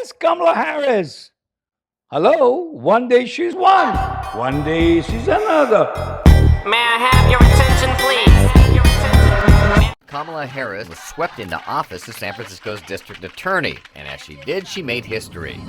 That's Kamala Harris. Hello? One day she's one day she's another. May I have your attention, please? Kamala Harris was swept into office as San Francisco's district attorney, and as she did, she made history.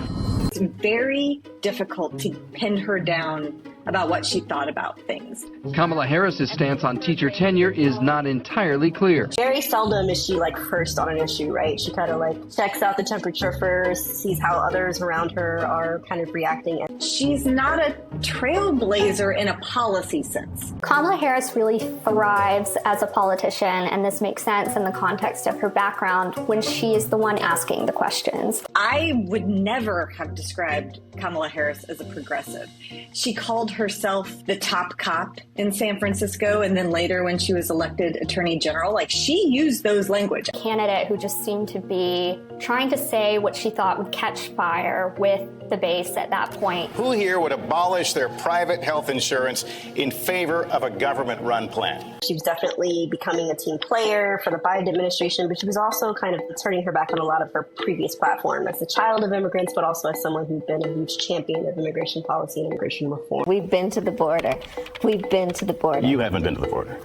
It's very difficult to pin her down about what she thought about things. Kamala Harris's stance on teacher tenure is not entirely clear. Very seldom is she first on an issue, right? She kind of checks out the temperature first, sees how others around her are kind of reacting. She's not a trailblazer in a policy sense. Kamala Harris really thrives as a politician, and this makes sense in the context of her background when she is the one asking the questions. I would never have described Kamala Harris as a progressive. She called herself the top cop in San Francisco, and then later when she was elected attorney general, she used those language. A candidate who just seemed to be trying to say what she thought would catch fire with the base at that point. Who here would abolish their private health insurance in favor of a government-run plan? She was definitely becoming a team player for the Biden administration, but she was also kind of turning her back on a lot of her previous platform as a child of immigrants, but also as someone who'd been a huge champion of immigration policy and immigration reform. We've been to the border. We've been to the border. You haven't been to the border.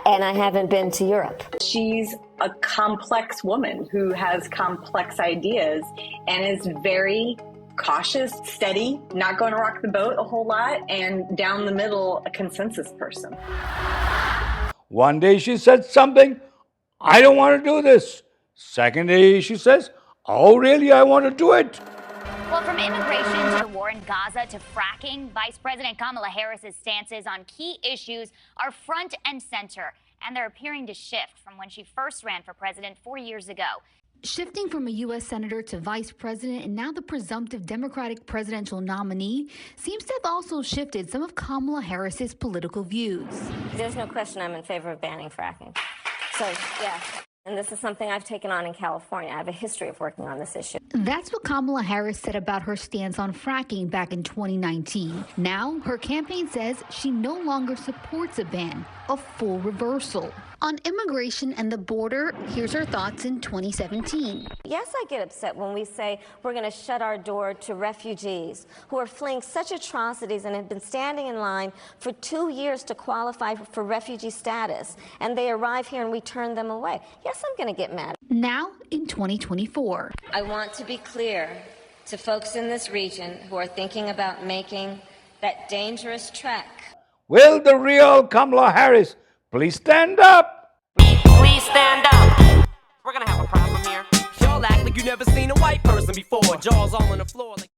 And I haven't been to Europe. She's a complex woman who has complex ideas and is very cautious, steady, not going to rock the boat a whole lot, and down the middle, a consensus person. One day she said something, I don't want to do this. Second day she says, oh really, I want to do it. Well, from immigration to the war in Gaza to fracking, Vice President Kamala Harris's stances on key issues are front and center, and they're appearing to shift from when she first ran for president 4 years ago. Shifting from a U.S. senator to vice president and now the presumptive Democratic presidential nominee seems to have also shifted some of Kamala Harris's political views. There's no question I'm in favor of banning fracking. So, yeah. And this is something I've taken on in California. I have a history of working on this issue. That's what Kamala Harris said about her stance on fracking back in 2019. Now, her campaign says she no longer supports a ban, a full reversal. On immigration and the border, here's her thoughts in 2017. Yes, I get upset when we say we're going to shut our door to refugees who are fleeing such atrocities and have been standing in line for 2 years to qualify for refugee status, and they arrive here and we turn them away. Yes, I'm going to get mad. Now, in 2024. I want to be clear to folks in this region who are thinking about making that dangerous trek. Will the real Kamala Harris please stand up? Please stand up. We're gonna have a problem here. Y'all act like you never seen a white person before. Jaws all on the floor.